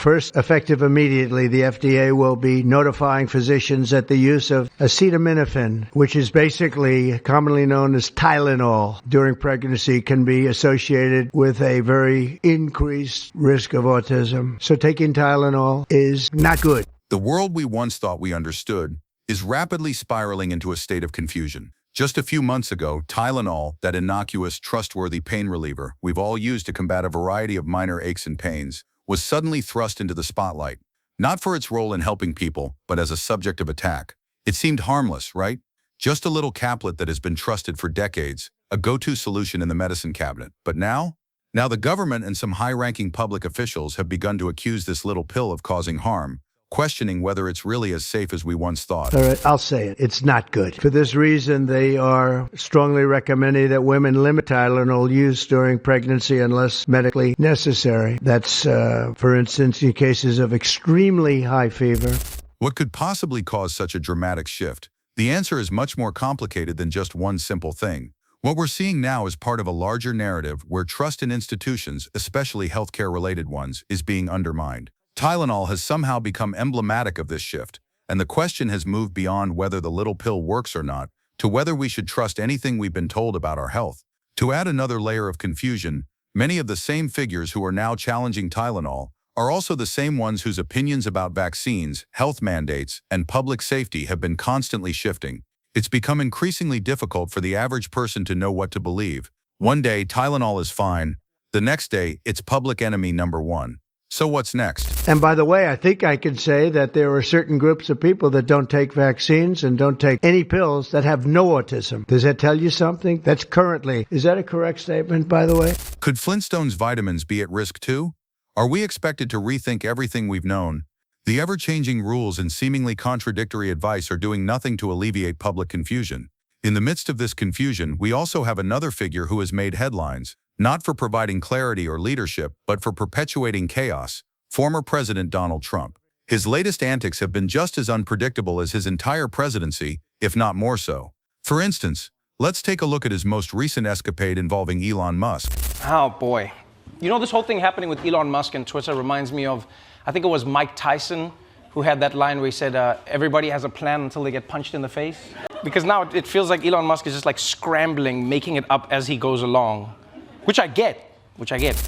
First, effective immediately, the FDA will be notifying physicians that the use of acetaminophen, which is basically commonly known as Tylenol, during pregnancy can be associated with a very increased risk of autism. So taking Tylenol is not good. The world we once thought we understood is rapidly spiraling into a state of confusion. Just a few months ago, Tylenol, that innocuous, trustworthy pain reliever we've all used to combat a variety of minor aches and pains, was suddenly thrust into the spotlight, not for its role in helping people, but as a subject of attack. It seemed harmless, right? Just a little caplet that has been trusted for decades, a go-to solution in the medicine cabinet. But now the government and some high-ranking public officials have begun to accuse this little pill of causing harm, questioning whether it's really as safe as we once thought. All right, I'll say it. It's not good. For this reason, they are strongly recommending that women limit Tylenol use during pregnancy unless medically necessary. That's, for instance, in cases of extremely high fever. What could possibly cause such a dramatic shift? The answer is much more complicated than just one simple thing. What we're seeing now is part of a larger narrative where trust in institutions, especially healthcare-related ones, is being undermined. Tylenol has somehow become emblematic of this shift, and the question has moved beyond whether the little pill works or not to whether we should trust anything we've been told about our health. To add another layer of confusion, many of the same figures who are now challenging Tylenol are also the same ones whose opinions about vaccines, health mandates, and public safety have been constantly shifting. It's become increasingly difficult for the average person to know what to believe. One day, Tylenol is fine. The next day, it's public enemy number one. So what's next? And by the way, I think I can say that there are certain groups of people that don't take vaccines and don't take any pills that have no autism. Does that tell you something? That's currently. Is that a correct statement, by the way? Could Flintstone's vitamins be at risk too? Are we expected to rethink everything we've known? The ever-changing rules and seemingly contradictory advice are doing nothing to alleviate public confusion. In the midst of this confusion, we also have another figure who has made headlines, not for providing clarity or leadership, but for perpetuating chaos: former President Donald Trump. His latest antics have been just as unpredictable as his entire presidency, if not more so. For instance, let's take a look at his most recent escapade involving Elon Musk. Oh boy. You know, this whole thing happening with Elon Musk and Twitter reminds me of, I think it was Mike Tyson who had that line where he said, everybody has a plan until they get punched in the face. Because now it feels like Elon Musk is just like scrambling, making it up as he goes along. Which I get.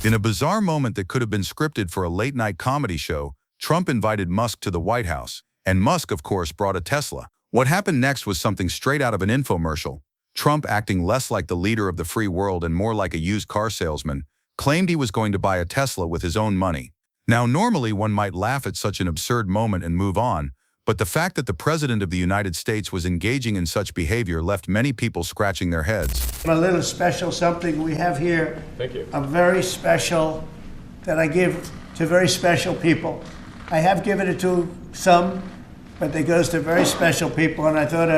In a bizarre moment that could have been scripted for a late-night comedy show, Trump invited Musk to the White House, and Musk, of course, brought a Tesla. What happened next was something straight out of an infomercial. Trump, acting less like the leader of the free world and more like a used car salesman, claimed he was going to buy a Tesla with his own money. Now, normally one might laugh at such an absurd moment and move on, but the fact that the President of the United States was engaging in such behavior left many people scratching their heads. A little special something we have here. Thank you. A very special that I give to very special people. I have given it to some, but it goes to very special people, and I thought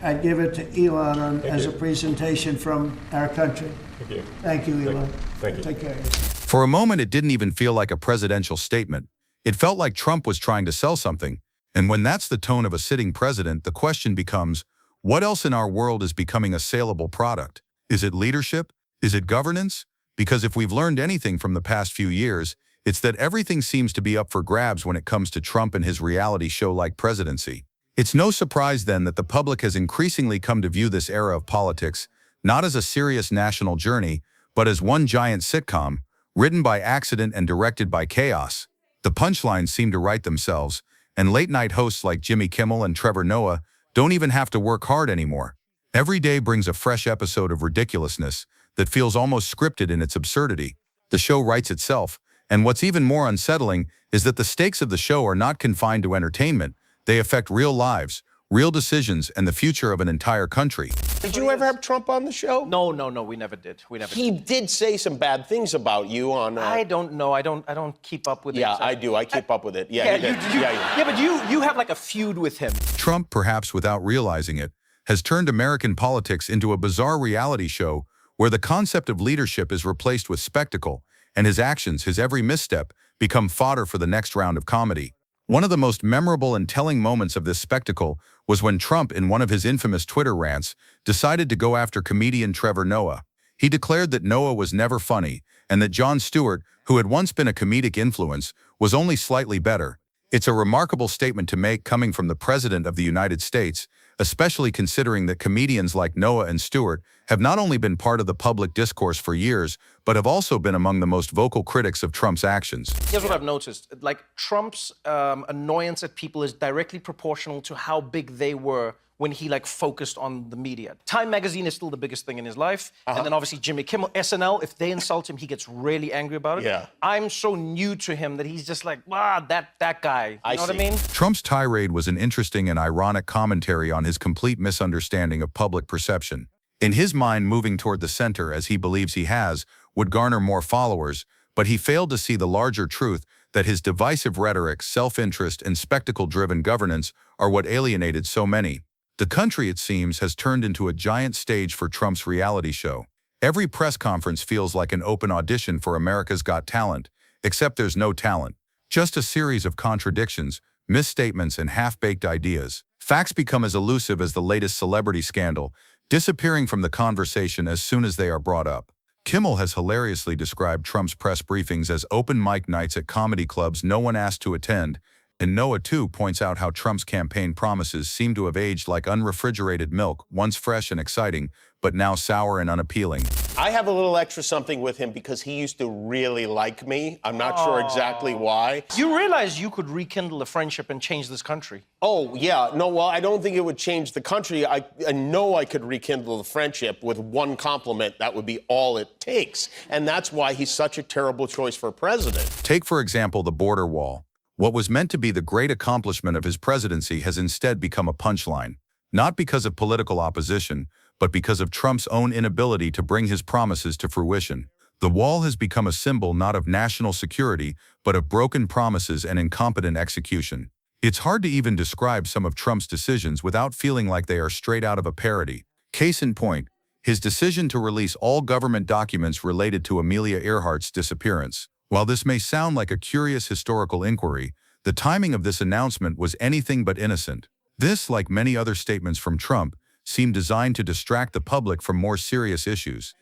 I'd give it to Elon as a presentation from our country. Thank you. Thank you, Elon. Thank you. Take care of yourself. For a moment, it didn't even feel like a presidential statement. It felt like Trump was trying to sell something. And when that's the tone of a sitting president, the question becomes, what else in our world is becoming a saleable product? Is it leadership? Is it governance? Because if we've learned anything from the past few years, it's that everything seems to be up for grabs when it comes to Trump and his reality show-like presidency. It's no surprise then that the public has increasingly come to view this era of politics not as a serious national journey, but as one giant sitcom, written by accident and directed by chaos. The punchlines seem to write themselves, and late-night hosts like Kimmel and Trevor Noah don't even have to work hard anymore. Every day brings a fresh episode of ridiculousness that feels almost scripted in its absurdity. The show writes itself, and what's even more unsettling is that the stakes of the show are not confined to entertainment. They affect real lives, real decisions, and the future of an entire country. Did you ever have Trump on the show? No, we never did. He did say some bad things about you on... I don't know. I don't keep up with it. Yeah, I do. I keep up with it. Yeah, you did. Yeah, but you have like a feud with him. Trump, perhaps without realizing it, has turned American politics into a bizarre reality show where the concept of leadership is replaced with spectacle, and his actions, his every misstep, become fodder for the next round of comedy. One of the most memorable and telling moments of this spectacle was when Trump, in one of his infamous Twitter rants, decided to go after comedian Trevor Noah. He declared that Noah was never funny and that Jon Stewart, who had once been a comedic influence, was only slightly better. It's a remarkable statement to make coming from the President of the United States, especially considering that comedians like Noah and Stewart have not only been part of the public discourse for years, but have also been among the most vocal critics of Trump's actions. Here's what I've noticed. Like, Trump's annoyance at people is directly proportional to how big they were when he focused on the media. Time magazine is still the biggest thing in his life. And then obviously Jimmy Kimmel, SNL, if they insult him, he gets really angry about it. Yeah. I'm so new to him that he's just like, that guy. You know what I mean? Trump's tirade was an interesting and ironic commentary on his complete misunderstanding of public perception. In his mind, moving toward the center, as he believes he has, would garner more followers, but he failed to see the larger truth that his divisive rhetoric, self-interest, and spectacle-driven governance are what alienated so many. The country, it seems, has turned into a giant stage for Trump's reality show. Every press conference feels like an open audition for America's Got Talent, except there's no talent. Just a series of contradictions, misstatements, and half-baked ideas. Facts become as elusive as the latest celebrity scandal, disappearing from the conversation as soon as they are brought up. Kimmel has hilariously described Trump's press briefings as open mic nights at comedy clubs no one asked to attend, and Noah, too, points out how Trump's campaign promises seem to have aged like unrefrigerated milk, once fresh and exciting, but now sour and unappealing. I have a little extra something with him because he used to really like me. I'm not sure exactly why. You realize you could rekindle a friendship and change this country? Oh, yeah. No, well, I don't think it would change the country. I know I could rekindle the friendship with one compliment. That would be all it takes. And that's why he's such a terrible choice for president. Take, for example, the border wall. What was meant to be the great accomplishment of his presidency has instead become a punchline, not because of political opposition, but because of Trump's own inability to bring his promises to fruition. The wall has become a symbol not of national security, but of broken promises and incompetent execution. It's hard to even describe some of Trump's decisions without feeling like they are straight out of a parody. Case in point, his decision to release all government documents related to Amelia Earhart's disappearance. While this may sound like a curious historical inquiry, the timing of this announcement was anything but innocent. This, like many other statements from Trump, seemed designed to distract the public from more serious issues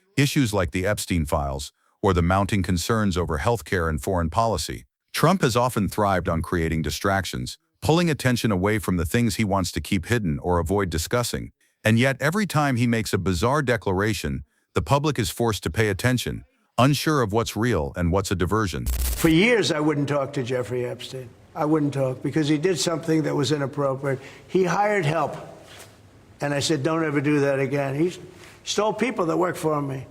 like the Epstein files, or the mounting concerns over healthcare and foreign policy. Trump has often thrived on creating distractions, pulling attention away from the things he wants to keep hidden or avoid discussing. And yet, every time he makes a bizarre declaration, the public is forced to pay attention, unsure of what's real and what's a diversion. For years, I wouldn't talk to Jeffrey Epstein. I wouldn't talk because he did something that was inappropriate. He hired help. And I said, don't ever do that again. He stole people that worked for me.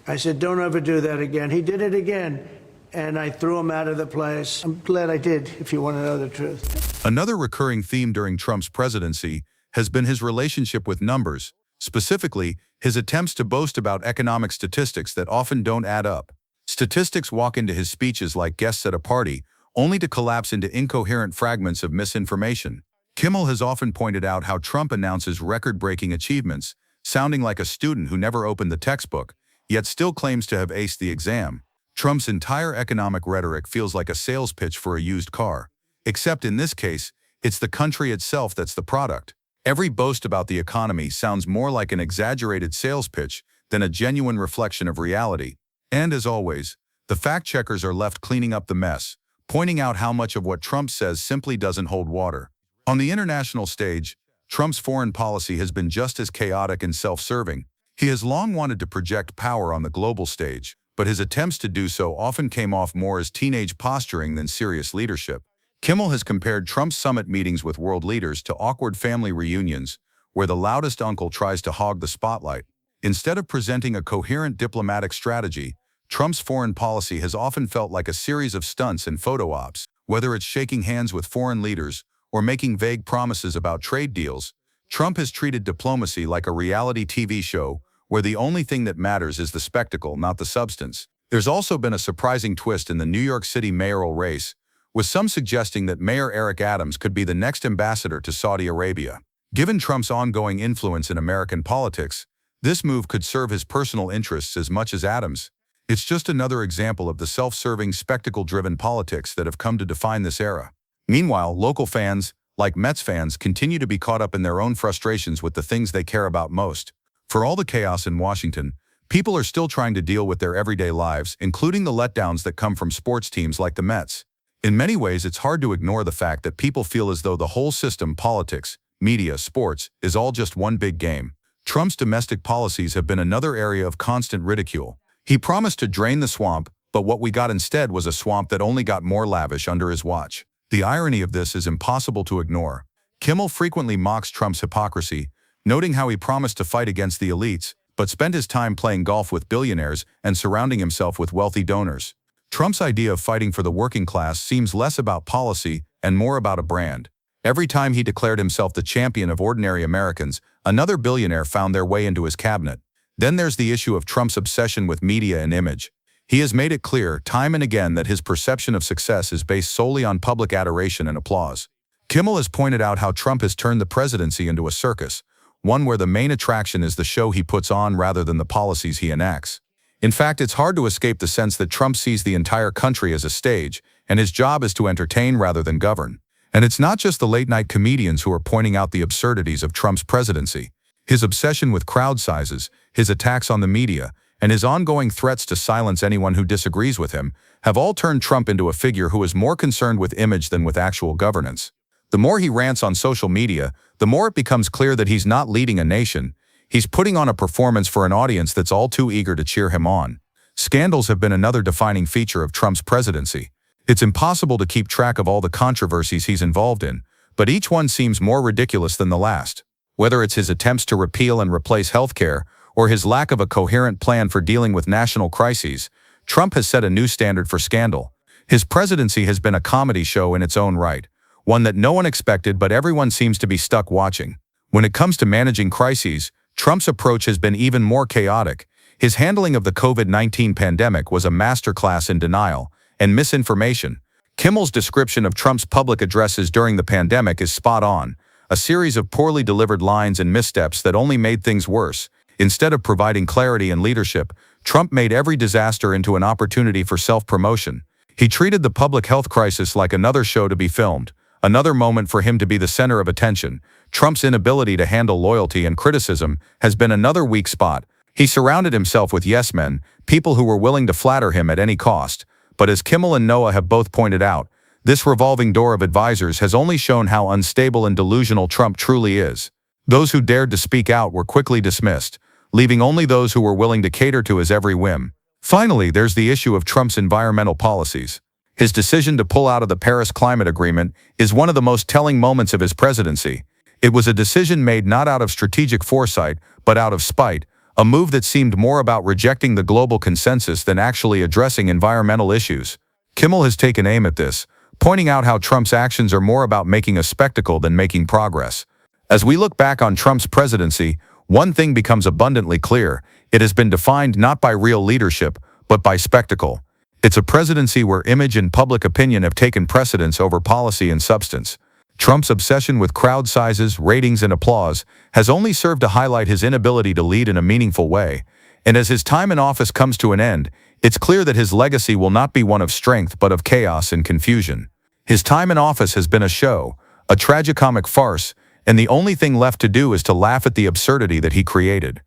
I said, don't ever do that again. He did it again. And I threw him out of the place. I'm glad I did, if you want to know the truth. Another recurring theme during Trump's presidency has been his relationship with numbers, specifically his attempts to boast about economic statistics that often don't add up. Statistics walk into his speeches like guests at a party, only to collapse into incoherent fragments of misinformation. Kimmel has often pointed out how Trump announces record-breaking achievements, sounding like a student who never opened the textbook, yet still claims to have aced the exam. Trump's entire economic rhetoric feels like a sales pitch for a used car. Except in this case, it's the country itself that's the product. Every boast about the economy sounds more like an exaggerated sales pitch than a genuine reflection of reality. And as always, the fact-checkers are left cleaning up the mess, pointing out how much of what Trump says simply doesn't hold water. On the international stage, Trump's foreign policy has been just as chaotic and self-serving. He has long wanted to project power on the global stage, but his attempts to do so often came off more as teenage posturing than serious leadership. Kimmel has compared Trump's summit meetings with world leaders to awkward family reunions, where the loudest uncle tries to hog the spotlight. Instead of presenting a coherent diplomatic strategy, Trump's foreign policy has often felt like a series of stunts and photo ops. Whether it's shaking hands with foreign leaders or making vague promises about trade deals, Trump has treated diplomacy like a reality TV show where the only thing that matters is the spectacle, not the substance. There's also been a surprising twist in the New York City mayoral race, with some suggesting that Mayor Eric Adams could be the next ambassador to Saudi Arabia. Given Trump's ongoing influence in American politics, this move could serve his personal interests as much as Adams'. It's just another example of the self-serving, spectacle-driven politics that have come to define this era. Meanwhile, local fans, like Mets fans, continue to be caught up in their own frustrations with the things they care about most. For all the chaos in Washington, People are still trying to deal with their everyday lives, including the letdowns that come from sports teams like the Mets. In many ways, it's hard to ignore the fact that people feel as though the whole system, politics, media, sports, is all just one big game. Trump's domestic policies have been another area of constant ridicule. He promised to drain the swamp, but what we got instead was a swamp that only got more lavish under his watch. The irony of this is impossible to ignore. Kimmel frequently mocks Trump's hypocrisy, noting how he promised to fight against the elites, but spent his time playing golf with billionaires and surrounding himself with wealthy donors. Trump's idea of fighting for the working class seems less about policy and more about a brand. Every time he declared himself the champion of ordinary Americans, another billionaire found their way into his cabinet. Then there's the issue of Trump's obsession with media and image. He has made it clear time and again that his perception of success is based solely on public adoration and applause. Kimmel has pointed out how Trump has turned the presidency into a circus, one where the main attraction is the show he puts on rather than the policies he enacts. In fact, it's hard to escape the sense that Trump sees the entire country as a stage, and his job is to entertain rather than govern. And it's not just the late-night comedians who are pointing out the absurdities of Trump's presidency. His obsession with crowd sizes, his attacks on the media, and his ongoing threats to silence anyone who disagrees with him have all turned Trump into a figure who is more concerned with image than with actual governance. The more he rants on social media, the more it becomes clear that he's not leading a nation. He's putting on a performance for an audience that's all too eager to cheer him on. Scandals have been another defining feature of Trump's presidency. It's impossible to keep track of all the controversies he's involved in, but each one seems more ridiculous than the last. Whether it's his attempts to repeal and replace healthcare, or his lack of a coherent plan for dealing with national crises, Trump has set a new standard for scandal. His presidency has been a comedy show in its own right, one that no one expected but everyone seems to be stuck watching. When it comes to managing crises, Trump's approach has been even more chaotic. His handling of the COVID-19 pandemic was a masterclass in denial and misinformation. Kimmel's description of Trump's public addresses during the pandemic is spot on, a series of poorly delivered lines and missteps that only made things worse. Instead of providing clarity and leadership, Trump made every disaster into an opportunity for self-promotion. He treated the public health crisis like another show to be filmed, another moment for him to be the center of attention. Trump's inability to handle loyalty and criticism has been another weak spot. He surrounded himself with yes-men, people who were willing to flatter him at any cost. But as Kimmel and Noah have both pointed out, this revolving door of advisors has only shown how unstable and delusional Trump truly is. Those who dared to speak out were quickly dismissed, leaving only those who were willing to cater to his every whim. Finally, there's the issue of Trump's environmental policies. His decision to pull out of the Paris Climate Agreement is one of the most telling moments of his presidency. It was a decision made not out of strategic foresight, but out of spite, a move that seemed more about rejecting the global consensus than actually addressing environmental issues. Kimmel has taken aim at this, pointing out how Trump's actions are more about making a spectacle than making progress. As we look back on Trump's presidency, one thing becomes abundantly clear: it has been defined not by real leadership, but by spectacle. It's a presidency where image and public opinion have taken precedence over policy and substance. Trump's obsession with crowd sizes, ratings, and applause has only served to highlight his inability to lead in a meaningful way. And as his time in office comes to an end, it's clear that his legacy will not be one of strength but of chaos and confusion. His time in office has been a show, a tragicomic farce, and the only thing left to do is to laugh at the absurdity that he created.